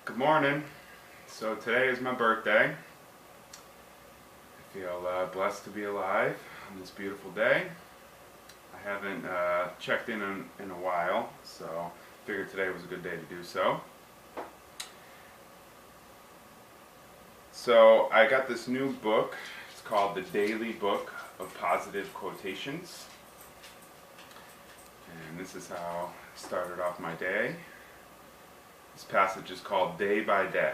Good morning. So today is my birthday. I feel blessed to be alive on this beautiful day. I haven't checked in a while, so figured today was a good day to do so. So I got this new book. It's called The Daily Book of Positive Quotations. And this is how I started off my day. This passage is called Day by Day.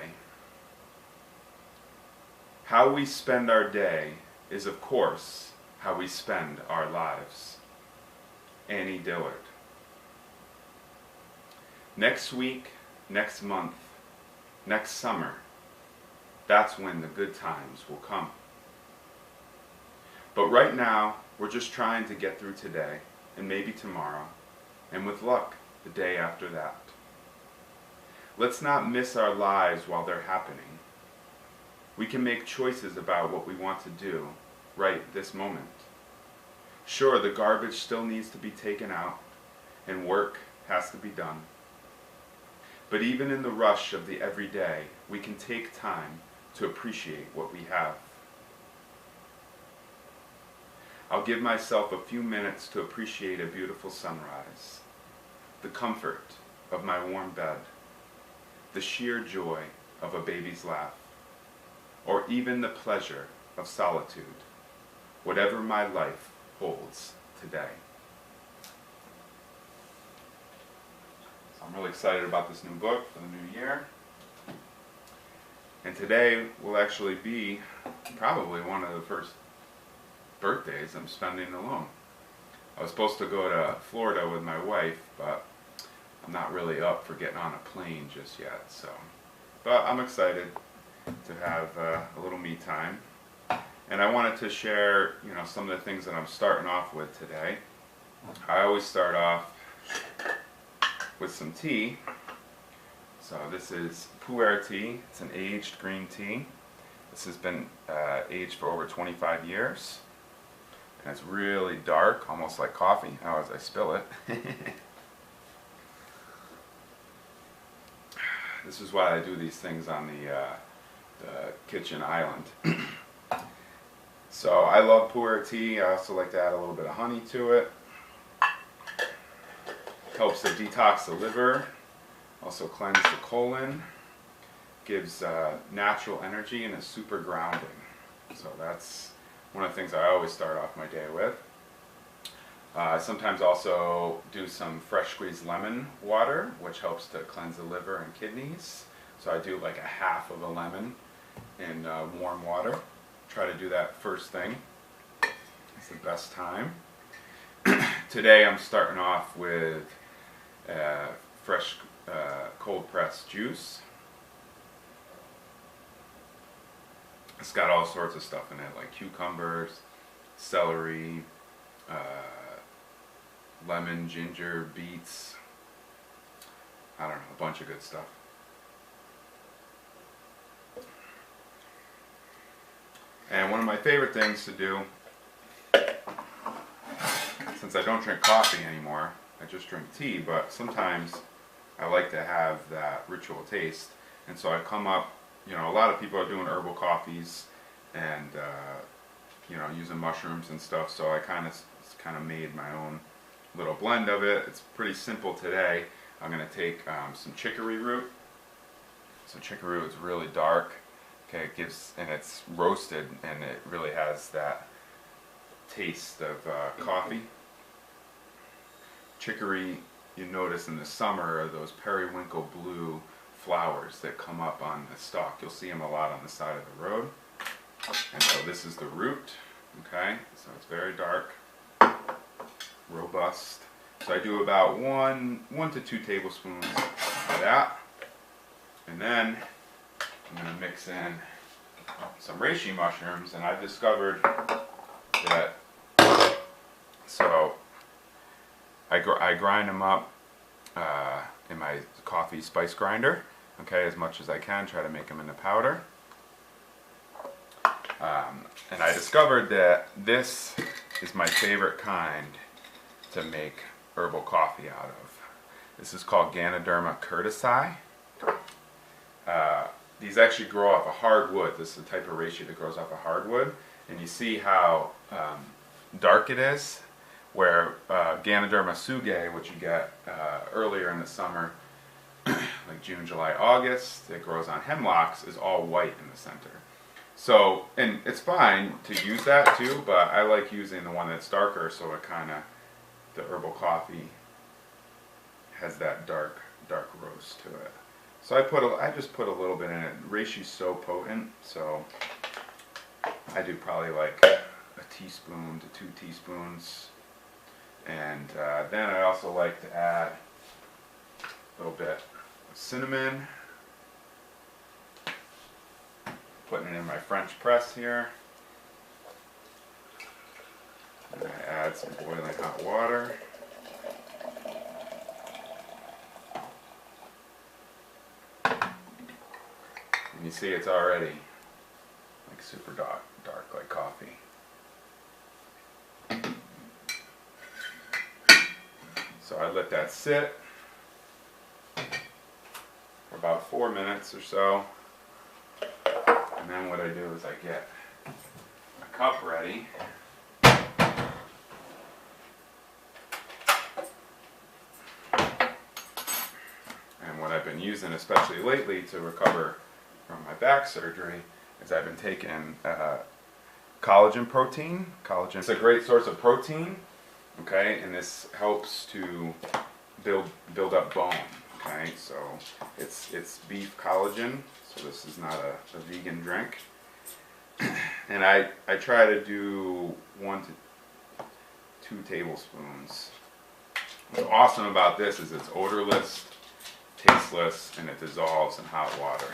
How we spend our day is, of course, how we spend our lives. Annie Dillard. Next week, next month, next summer, that's when the good times will come. But right now, we're just trying to get through today, and maybe tomorrow, and with luck, the day after that. Let's not miss our lives while they're happening. We can make choices about what we want to do right this moment. Sure, the garbage still needs to be taken out, and work has to be done. But even in the rush of the everyday, we can take time to appreciate what we have. I'll give myself a few minutes to appreciate a beautiful sunrise, the comfort of my warm bed, the sheer joy of a baby's laugh, or even the pleasure of solitude, whatever my life holds today. So I'm really excited about this new book for the new year. And today will actually be probably one of the first birthdays I'm spending alone. I was supposed to go to Florida with my wife, but I'm not really up for getting on a plane just yet. But I'm excited to have a little me time. And I wanted to share, some of the things that I'm starting off with today. I always start off with some tea. So this is pu'er tea. It's an aged green tea. This has been aged for over 25 years. And it's really dark, almost like coffee, as I spill it. This is why I do these things on the kitchen island. So I love pu'er tea. I also like to add a little bit of honey to it. Helps to detox the liver. Also cleanse the colon. Gives natural energy and is super grounding. So that's one of the things I always start off my day with. I sometimes also do some fresh squeezed lemon water, which helps to cleanse the liver and kidneys. So I do like a half of a lemon in warm water. Try to do that first thing. It's the best time. Today I'm starting off with fresh cold pressed juice. It's got all sorts of stuff in it, like cucumbers, celery, lemon, ginger, beets, I don't know, a bunch of good stuff. And one of my favorite things to do, since I don't drink coffee anymore, I just drink tea, but sometimes I like to have that ritual taste. And so I come up, a lot of people are doing herbal coffees and, using mushrooms and stuff, so I kind of made my own little blend of it. It's pretty simple today. I'm going to take some chicory root. So chicory root is really dark. Okay, and it's roasted, and it really has that taste of coffee. Chicory, you notice in the summer, are those periwinkle blue flowers that come up on the stalk. You'll see them a lot on the side of the road. And so this is the root. Okay, so it's very dark, robust. So I do about one to 2 tablespoons of that, and then I'm going to mix in some reishi mushrooms. And I've discovered that, so I grind them up in my coffee spice grinder, okay, as much as I can, try to make them into powder. And I discovered that this is my favorite kind to make herbal coffee out of. This is called Ganoderma curtici. these actually grow off a hardwood. This is the type of reishi that grows off a hardwood. And you see how dark it is, where Ganoderma suge, which you get earlier in the summer, like June, July, August, that grows on hemlocks, is all white in the center. So, and it's fine to use that too, but I like using the one that's darker, so it kind of, the herbal coffee has that dark roast to it. So I just put a little bit in it. Reishi's so potent, so I do probably like a teaspoon to 2 teaspoons. And then I also like to add a little bit of cinnamon. Putting it in my French press here. And I add some boiling hot water. And you see it's already like super dark like coffee. So I let that sit for about 4 minutes or so. And then what I do is I get a cup ready. And what I've been using, especially lately, to recover from my back surgery, is I've been taking collagen protein. Collagen is a great source of protein, okay, and this helps to build up bone. Okay, so it's beef collagen, so this is not a vegan drink. And I try to do 1 to 2 tablespoons. What's awesome about this is it's odorless, tasteless, and it dissolves in hot water.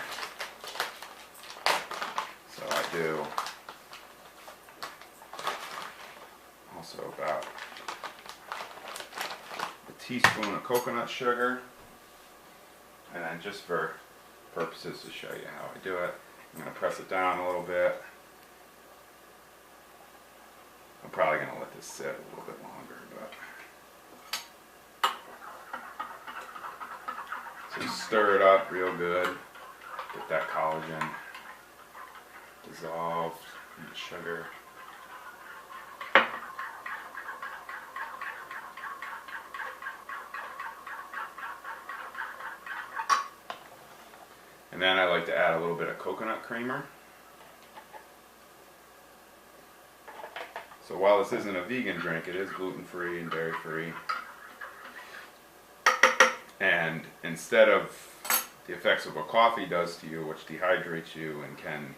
So I do also about a teaspoon of coconut sugar. And then just for purposes to show you how I do it, I'm going to press it down a little bit. I'm probably going to let this sit a little bit longer, but so you stir it up real good, get that collagen dissolved in the sugar. And then I like to add a little bit of coconut creamer. So while this isn't a vegan drink, it is gluten-free and dairy-free. And instead of the effects of what coffee does to you, which dehydrates you and can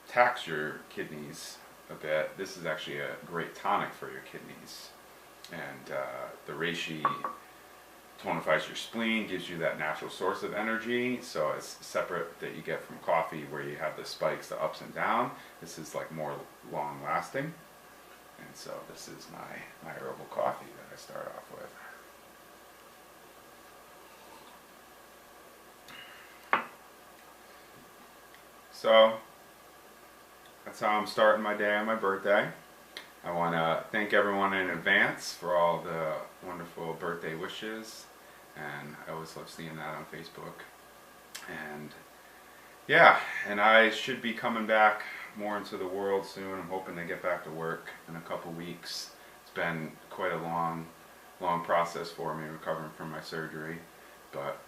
tax your kidneys a bit, this is actually a great tonic for your kidneys. And the reishi tonifies your spleen, gives you that natural source of energy, so it's separate that you get from coffee where you have the spikes, the ups and down. This is like more long lasting, and so this is my herbal coffee that I start off with. So that's how I'm starting my day on my birthday. I want to thank everyone in advance for all the wonderful birthday wishes, and I always love seeing that on Facebook. And yeah, and I should be coming back more into the world soon. I'm hoping to get back to work in a couple weeks. It's been quite a long process for me recovering from my surgery, but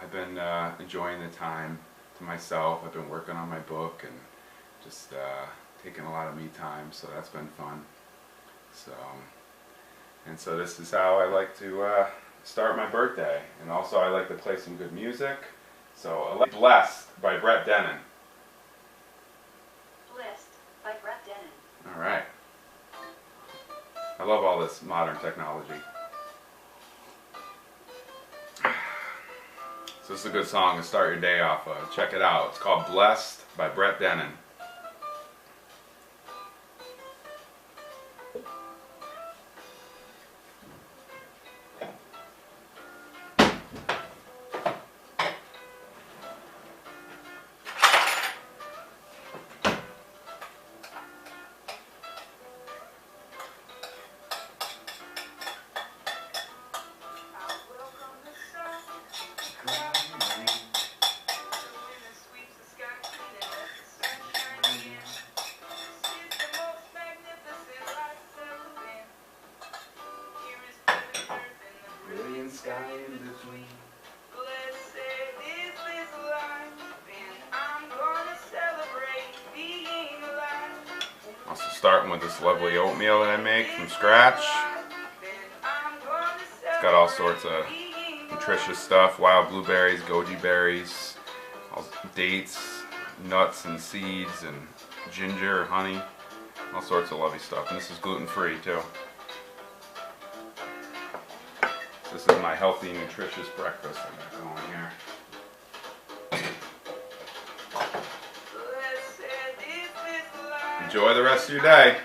I've been enjoying the time to myself. I've been working on my book and just taking a lot of me time, so that's been fun. So this is how I like to start my birthday. And also I like to play some good music. So I like Blessed by Brett Dennen. Blessed by Brett Dennen. Alright. I love all this modern technology. So this is a good song to start your day off of. Check it out. It's called Blessed by Brett Dennen. sky in between. Also starting with this lovely oatmeal that I make from scratch. It's got all sorts of nutritious stuff, wild blueberries, goji berries, dates, nuts and seeds, and ginger, honey, all sorts of lovely stuff. And this is gluten-free too. This is my healthy, nutritious breakfast I got going here. Enjoy the rest of your day.